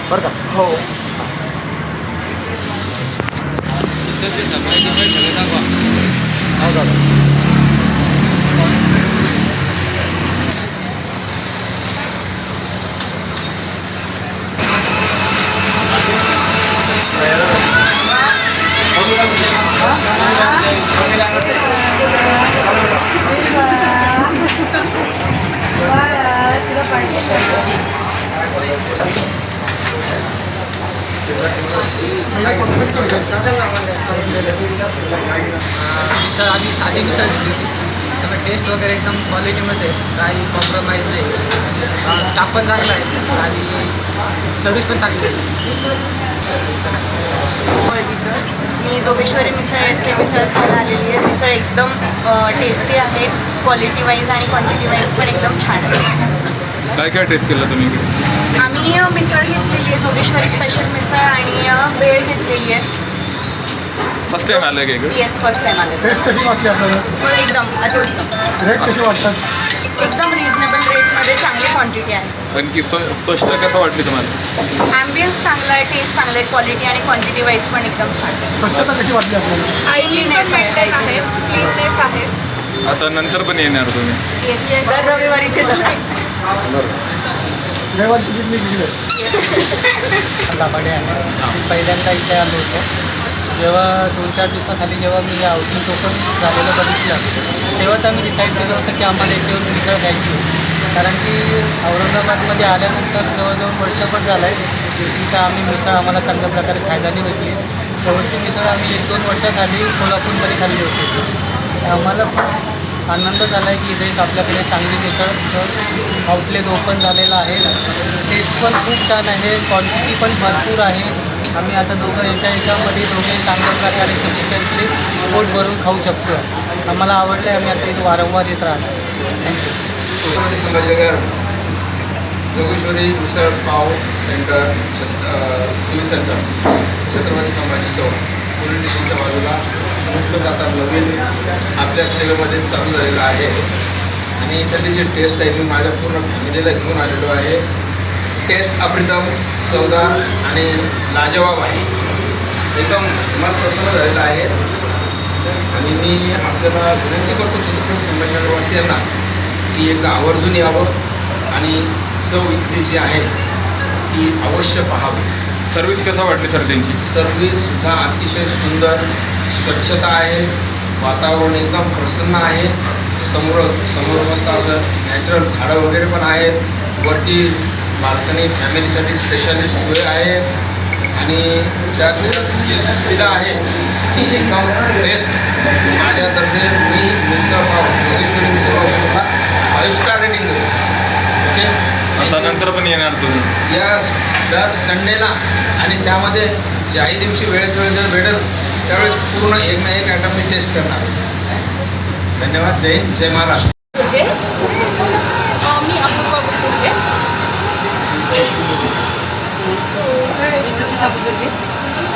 बरं का? हो. हो दादा. मिसळ आम्ही साधी मिसळ घेतली होती. त्यामुळे टेस्ट वगैरे एकदम क्वालिटीमध्ये काही कॉम्प्रोमाइज नाही. स्टाफ पण चांगला आहे आणि सर्विस पण चांगली आहे. मी जोगेश्वरी मिसळ येथे मिसळ खायला आलेली आहे. मिसळ एकदम टेस्टी आहे. क्वालिटी वाईज आणि क्वांटिटी वाईज पण एकदम छान आहे. काय काय टेस्ट केलं तुम्ही इकडे? आम्ही मिसळ घेतलेली आहे, जोगेश्वरी स्पेशल मिसळ आणि भेळ घेतलेली आहे. फर्स्ट टाइम आलं का इकडे? येस, फर्स्ट टाइम आले. टेस्ट कशी वाटली आपल्याला? एकदम अतिउत्तम. रेट कसे वाटतात? एकदम रिजनेबल रेटमध्ये चांगली क्वांटिटी आहे. आणखी फर्स्ट कसं वाटली तुम्हाला? ॲम्बियन्स चांगला आहे, टेस्ट चांगला आहे, क्वालिटी आणि क्वांटिटी वाईज पण एकदम छान आहे. स्वच्छता कशी वाटली आपल्याला? क्लीननेस आहे, क्लीननेस आहे. आता नंतर पण येणार तुम्ही? येस, दर रविवारी ते जाते. रविवारची पिकनिक दिली लाभाडे आहे. पहिल्यांदा इथे आलो होतो. जेव्हा 2-4 दिवसाखाली जेव्हा मी आउटिंग ओपन झालेलं बघितलं, तेव्हाच आम्ही डिसाईड केलं होतं की आम्हाला याच्यावर मिसळ घ्यायची होती. कारण की औरंगाबादमध्ये आल्यानंतर जवळजवळ वर्षभर झालं आहे तिथं आम्ही मिसळ आम्हाला चांगल्या प्रकारे खायला नाही भेटली. शेवटची मिसळ आम्ही 1-2 वर्षाखाली कोल्हापूरमध्ये खाल्ली होती. आम्हाला खूप आनंद झाला आहे की इथे एक आपल्याकडे चांगली मिसळ आउटलेट ओपन झालेलं आहे. टेस्ट पण खूप छान आहे, क्वांटिटी पण भरपूर आहे. आम्ही आता दोघं याच्यामध्ये दोघे चांगल्या प्रकारे सफिशियंटली पोट भरून खाऊ शकतो. आम्हाला आवडलं आहे, आम्ही आता इथे वारंवार येत राहतो. Chhatrapati Sambhajinagar Jogeshwari misal pav centre tea centre Chhatrapati Sambhaji Chowk police स्टेशनच्या बाजूला नुकतंच आता नवीन आपल्या सेवेमध्ये चालू झालेलं आहे. आणि इथली जी टेस्ट आहे मी माझ्या पूर्ण फॅमिलीला घेऊन आलेलो आहे. टेस्ट अप्रतिम, चवदार आणि लाजवाब आहे. एकदम मन प्रसन्न झालेलं आहे. आणि मी आपल्याला विनंती करतो छत्रपती संभाजीनगरवासियांना की एकदा आवर्जून यावं आणि चव इथली जी आहे ती अवश्य पाहावी. सर्विस कसं वाटली सर त्यांची? सर्विससुद्धा अतिशय सुंदर, स्वच्छता आहे, वातावरण एकदम प्रसन्न आहे. समोर मस्त असं नॅचरल झाडं वगैरे पण आहेत. वरती बाल्कनी फॅमिलीसाठी स्पेशालिस्ट सोय आहे. आणि त्यात जी सुविधा आहे ती एकदम बेस्ट. माझ्यातर्फे मी मिसळ पाव जोगेश्वरी मिसळ पावला 5 स्टार रेटिंग देतो. ओके, आता नंतर पण येणार तुम्ही? या दर संडेला आणि त्यामध्ये ज्याही दिवशी वेळेत जर भेटेल त्यावेळेस पूर्ण एक ना एक आयटम मी टेस्ट करणार. धन्यवाद. जय हिंद, जय महाराष्ट्र. मी अपूर्वा बुजुर्गे.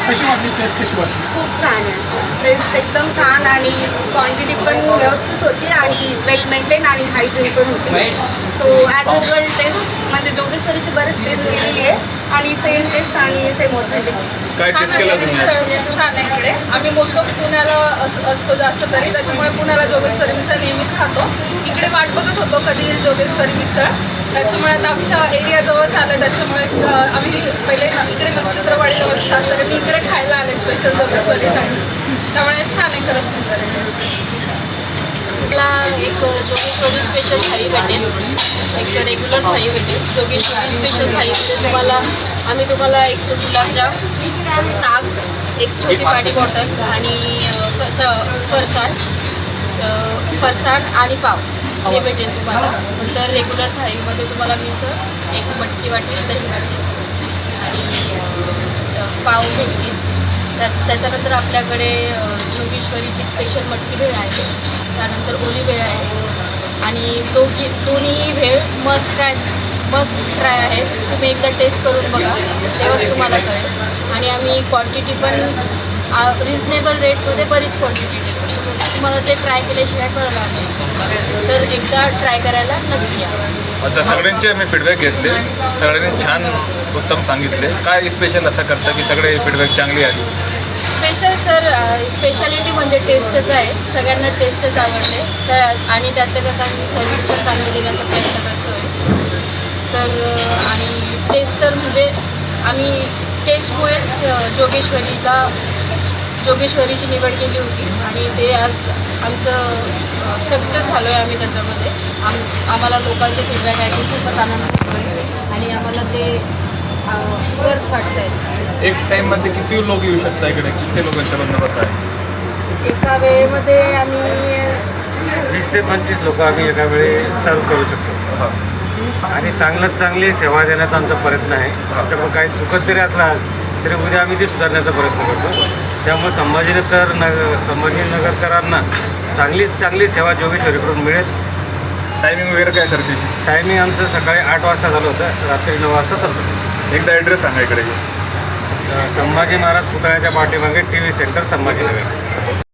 कशी वाटली? टेस्ट कशी वाटली? खूप छान आहे. टेस्ट एकदम छान आणि क्वांटिटी पण व्यवस्थित होती आणि वेल मेंटेन आणि हायजीन पण होती. सो ॲज युजल टेस्ट म्हणजे जोगेश्वरीची बरेच टेस्ट केलेली आहे आणि सेम टेस्ट आणि सेम ऑथेंटिक. काय टेस्ट केलं तुम्ही? छान आहे इकडे. आम्ही मोस्ट ऑफ पुण्याला असतो जास्त तरी, त्याच्यामुळे पुण्याला जोगेश्वरी मिसळ नेहमीच खातो. इकडे वाट बघत होतो कधी येईल जोगेश्वरी मिसळ. त्याच्यामुळे आता आमच्या एरियाजवळच आलं, त्याच्यामुळे आम्ही पहिले इकडे नक्षत्रवाडीला माझं सासरे, मी इकडे खायला आले स्पेशल जोगेश्वरीसाठी. त्यामुळे छान आहे, खरंच सुंदर आहे. मला एक जोगेश्वरी स्पेशल थाळी भेटेल, एक रेग्युलर थाळी भेटेल. जोगेश्वरी स्पेशल थाळीमध्ये तुम्हाला एक गुलाबजाम, ताक, एक छोटी पाटी बॉटल आणि फरसाण आणि पाव हे भेटेल तुम्हाला. नंतर रेग्युलर थाळीमध्ये तुम्हाला मिसळ, एक मटकी वाटी, दही वाटी आणि पाव भेटतील. त्याच्यानंतर आपल्याकडे जोगेश्वरीची स्पेशल मटकी भेळ आहे, त्यानंतर ओली भेळ आहे आणि दोन्हीही भेळ मस्ट ट्राय आहे. तुम्ही एकदा टेस्ट करून बघा, तेव्हाच तुम्हाला कळेल. आणि आम्ही क्वांटिटी पण रिजनेबल रेटमध्ये बरीच क्वांटिटी देतो. तुम्हाला ते ट्राय केल्याशिवाय कळणार नाही, तर एकदा ट्राय करायला नक्की या. आता सगळ्यांचे आम्ही फीडबॅक घेतले, सगळ्यांनी छान उत्तम सांगितले. काय स्पेशल असं करतं की सगळे फीडबॅक चांगली आली? स्पेशल सर, स्पेशालिटी म्हणजे टेस्टच आहे. सगळ्यांना टेस्टच आवडले तर आणि त्यातल्या त्यात आम्ही सर्विस पण चांगली देण्याचा प्रयत्न करतो आहे. तर आणि टेस्ट तर म्हणजे आम्ही टेस्टमुळेच जोगेश्वरीची निवड केली होती आणि ते आज आमचं सक्सेस झालो आहे आम्ही त्याच्यामध्ये. आम्हाला लोकांचे फीडबॅक ऐकून खूपच आनंद होतो आहे आणि आम्हाला ते वर्थ वाटतं आहे. एक टाईममध्ये किती लोक येऊ शकता इकडे? किती लोकांचा बंदोबस्त आहे? एका वेळेमध्ये आम्ही 20 ते 25 लोक आम्ही एका वेळी सर्व करू शकतो आणि चांगली सेवा देण्याचा आमचा प्रयत्न आहे. आमच्याकडून काही चुकत जरी असला तरी उद्या आम्ही ती सुधारण्याचा प्रयत्न करतो. त्यामुळे संभाजीनगरकरांना चांगली सेवा जोगेश्वरीकडून मिळेल. टायमिंग वगैरे काय सर त्याची? टायमिंग आमचं सकाळी 8 वाजता झालं होतं, रात्री 9 वाजता संपलं. एकदा ॲड्रेस सांगा इकडे. संभाजी महाराज पुतळ्याच्या पाठीमागे TV सेंटर संभाजीनगर.